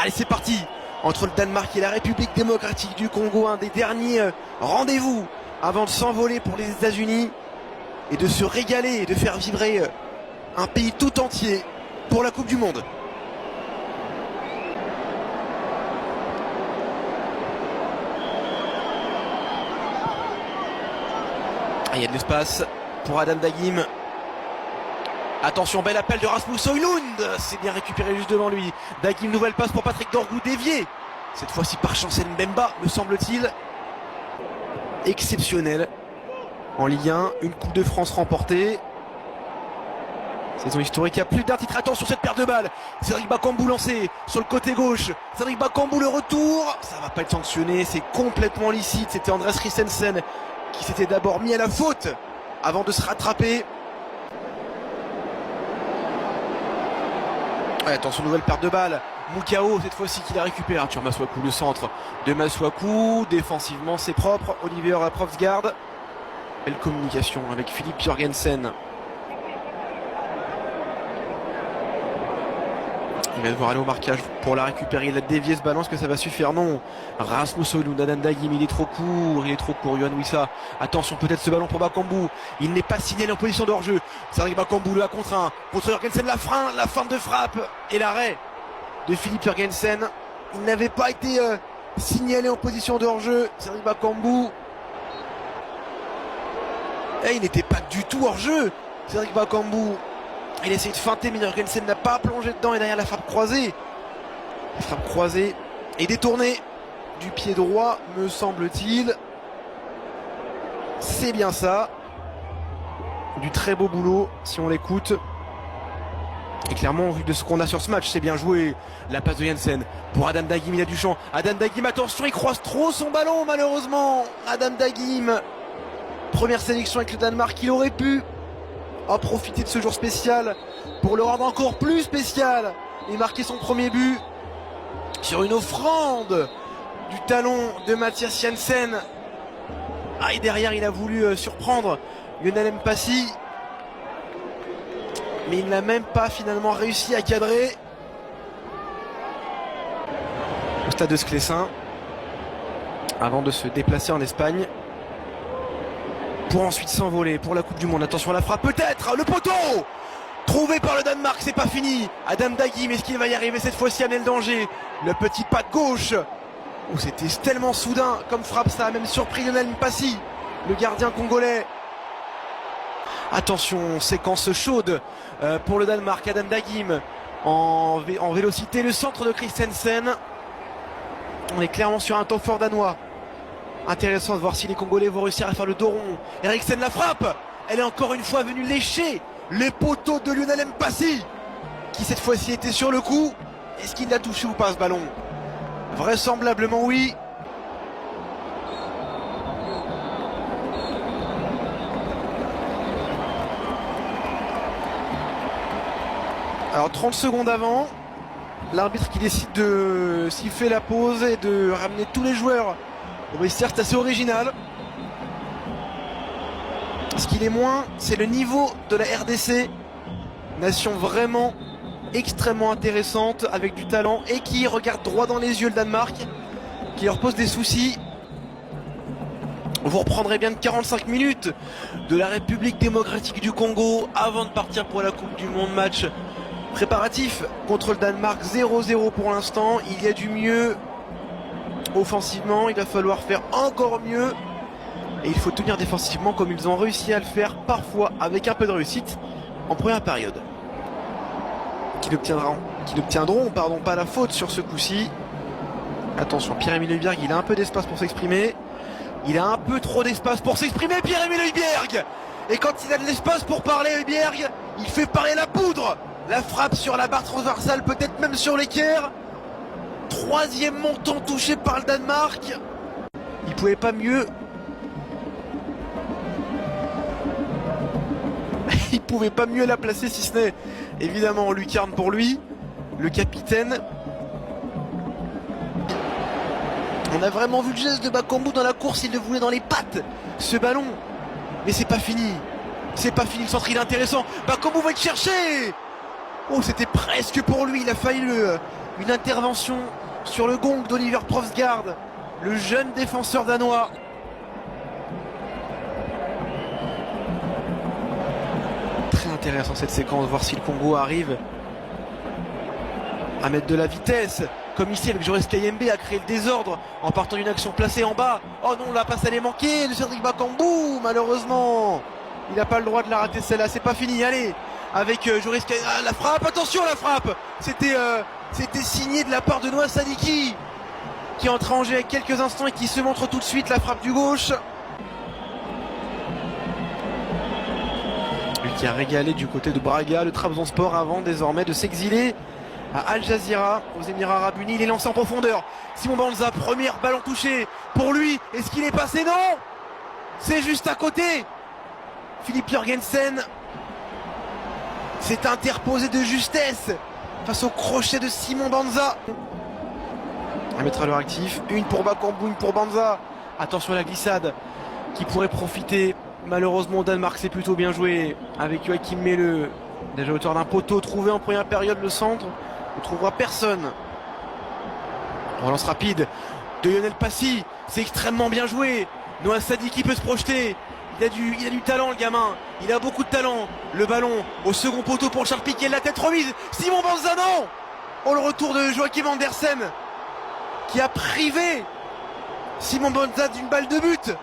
Allez, c'est parti entre le Danemark et la République démocratique du Congo, un des derniers rendez-vous avant de s'envoler pour les États-Unis et de se régaler et de faire vibrer un pays tout entier pour la Coupe du Monde. Il y a de l'espace pour Adam Dagim. Attention, bel appel de Rasmus Højlund. C'est bien récupéré juste devant lui. Dagim, nouvelle passe pour Patrick Dorgu, dévié. Cette fois-ci par Chancel Mbemba, me semble-t-il. Exceptionnel. En Ligue 1, une Coupe de France remportée. Saison historique, il y a plus d'un titre. Attention, cette paire de balles. Cédric Bakambu lancé sur le côté gauche. Cédric Bakambu, le retour. Ça va pas être sanctionné, c'est complètement licite. C'était Andreas Christensen qui s'était d'abord mis à la faute avant de se rattraper. Ouais, attention, nouvelle perte de balle. Moukao, cette fois-ci, qui la récupère. Arthur Masuaku, le centre de Masuaku. Défensivement, c'est propre. Olivier Provsgaard. Belle communication avec Philippe Jorgensen. Il va devoir aller au marquage pour la récupérer. Il a dévié ce ballon. Est-ce que ça va suffire? Non. Rasmus Højlund, Adam Dagim, il est trop court. Il est trop court. Yohan Wissa. Attention, peut-être ce ballon pour Bakambu. Il n'est pas signalé en position de hors-jeu. Cédric Bakambu, le 1 contre 1. Contre Jorgensen, la fin de frappe. Et l'arrêt de Philippe Jorgensen. Il n'avait pas été signalé en position de hors-jeu. Cédric Bakambu. Et il n'était pas du tout hors-jeu. Cédric Bakambu. Il essaie de feinter, mais Jorgensen n'a pas plongé dedans. Et derrière la frappe croisée. La frappe croisée et détournée du pied droit, me semble-t-il. C'est bien ça. Du très beau boulot, si on l'écoute. Et clairement, vu de ce qu'on a sur ce match, c'est bien joué. La passe de Jensen pour Adam Dagim, il a du champ. Adam Dagim, attention, il croise trop son ballon, malheureusement. Adam Dagim, première sélection avec le Danemark, il aurait pu profiter de ce jour spécial pour le rendre encore plus spécial et marquer son premier but sur une offrande du talon de Mathias Jensen. Et derrière, il a voulu surprendre Lionel Mpassi, mais il n'a même pas finalement réussi à cadrer. Au stade de Sclessin, avant de se déplacer en Espagne pour ensuite s'envoler pour la Coupe du Monde. Attention à la frappe, peut-être le poteau trouvé par le Danemark, c'est pas fini. Adam Dagim, est-ce qu'il va y arriver cette fois-ci? Amener le danger, le petit pas de gauche. C'était tellement soudain comme frappe, ça a même surpris Lionel Mpassi, le gardien congolais. Attention, séquence chaude pour le Danemark. Adam Dagim en vélocité, le centre de Christensen. On est clairement sur un temps fort danois. Intéressant de voir si les Congolais vont réussir à faire le dos rond. Eriksen, la frappe, elle est encore une fois venue lécher les poteaux de Lionel Mpassi, qui cette fois-ci était sur le coup. Est-ce qu'il l'a touché ou pas, ce ballon? Vraisemblablement oui. Alors 30 secondes avant, l'arbitre qui décide de siffler la pause et de ramener tous les joueurs au vestiaire, c'est assez original. Ce qu'il est moins, c'est le niveau de la RDC. Nation vraiment extrêmement intéressante, avec du talent et qui regarde droit dans les yeux le Danemark, qui leur pose des soucis. Vous reprendrez bien de 45 minutes de la République démocratique du Congo avant de partir pour la Coupe du Monde. Match préparatif contre le Danemark, 0-0 pour l'instant. Il y a du mieux offensivement, il va falloir faire encore mieux. Et il faut tenir défensivement comme ils ont réussi à le faire parfois avec un peu de réussite en première période. Qui n'obtiendront pas la faute sur ce coup-ci. Attention, Pierre-Emile Højbjerg, il a un peu d'espace pour s'exprimer. Il a un peu trop d'espace pour s'exprimer, Pierre-Emile Højbjerg. Et quand il a de l'espace pour parler, Højbjerg, il fait parler la poudre. La frappe sur la barre transversale, peut-être même sur l'équerre. Troisième montant touché par le Danemark. Il pouvait pas mieux. Il pouvait pas mieux la placer, si ce n'est évidemment lucarne pour lui, le capitaine. On a vraiment vu le geste de Bakambu dans la course, il le voulait dans les pattes, ce ballon. Mais c'est pas fini. C'est pas fini, le centre il est intéressant. Bakambu va le chercher. Oh, c'était presque pour lui, il a failli une intervention sur le gong d'Oliver Provsgaard, le jeune défenseur danois. Très intéressant cette séquence, voir si le Congo arrive à mettre de la vitesse, comme ici avec Joris Kayembe, à créer le désordre en partant d'une action placée en bas. Oh non, la passe allait manquer de Cédric Bakambu, malheureusement. Il n'a pas le droit de la rater celle-là, c'est pas fini, allez. Avec Joris Kayembe, la frappe, attention la frappe. C'était signé de la part de Noah Sadiki, qui entre en jeu avec quelques instants et qui se montre tout de suite la frappe du gauche. Lui qui a régalé du côté de Braga, le Trabzonspor, avant désormais de s'exiler à Al Jazeera, aux Émirats Arabes Unis. Il est lancé en profondeur. Simon Banza, premier ballon touché pour lui. Est-ce qu'il est passé? Non, c'est juste à côté. Philippe Jørgensen s'est interposé de justesse face au crochet de Simon Banza. On mettra leur actif. Une pour Bakambu, une pour Banza. Attention à la glissade qui pourrait profiter. Malheureusement au Danemark, c'est plutôt bien joué avec Joachim Melleux. Déjà auteur d'un poteau trouvé en première période, le centre. On ne trouvera personne. Relance rapide de Lionel Passy. C'est extrêmement bien joué. Noah Sadiki peut se projeter. Il a du talent, le gamin. Il a beaucoup de talent. Le ballon au second poteau pour Charles Piquet. La tête remise. Simon Banza, non. Oh, le retour de Joachim Andersen qui a privé Simon Banza d'une balle de but.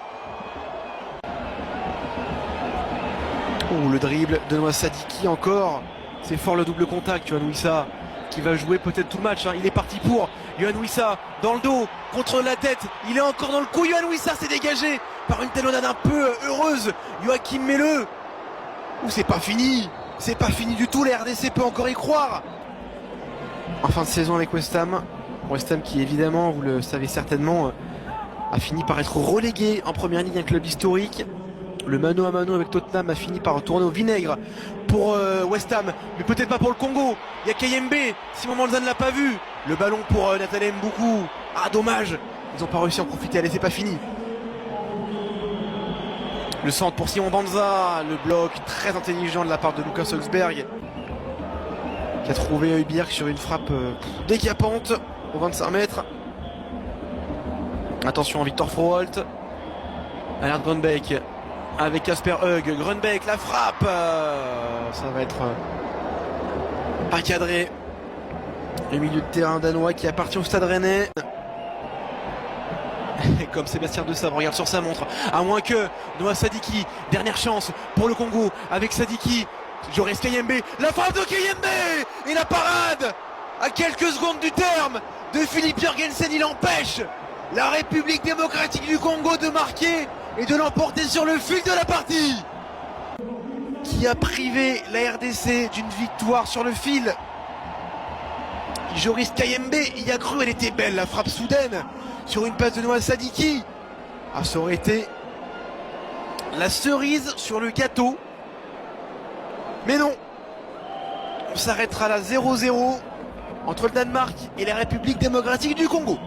Oh, le dribble de Noah Sadiki encore. C'est fort le double contact, Yohan Wissa, qui va jouer peut-être tout le match. Il est parti pour Yohan Wissa dans le dos, contre la tête. Il est encore dans le coup. Yohan Wissa s'est dégagé par une talonnade un peu heureuse. Joachim Melleux. Ouh, c'est pas fini. C'est pas fini du tout. La RDC peut encore y croire. En fin de saison avec West Ham. West Ham qui, évidemment, vous le savez certainement, a fini par être relégué en première ligue, un club historique. Le mano à mano avec Tottenham a fini par tourner au vinaigre pour West Ham, mais peut-être pas pour le Congo. Il y a Kayembe, Simon Banza ne l'a pas vu. Le ballon pour Nathaniel Mboukou. Ah, dommage, ils n'ont pas réussi à en profiter. Allez, c'est pas fini. Le centre pour Simon Banza, le bloc très intelligent de la part de Lucas Högsberg, qui a trouvé Højbjerg sur une frappe décapante au 25 mètres. Attention, Victor Froholt, Alert Grønbæk avec Kasper Høeg. Grønbæk, la frappe, ça va être pas cadré. Le milieu de terrain danois qui appartient au Stade Rennais. Et comme Sébastien Desabre regarde sur sa montre, à moins que Noah Sadiki, dernière chance pour le Congo avec Sadiki, Joris Kayembe, la frappe de Kayembe et la parade à quelques secondes du terme de Philippe Jørgensen. Il empêche la République démocratique du Congo de marquer et de l'emporter sur le fil de la partie, qui a privé la RDC d'une victoire sur le fil. Joris Kayembe y a cru, elle était belle, la frappe soudaine sur une passe de Noah Sadiki. Ah, ça aurait été la cerise sur le gâteau. Mais non, on s'arrêtera là 0-0 entre le Danemark et la République démocratique du Congo.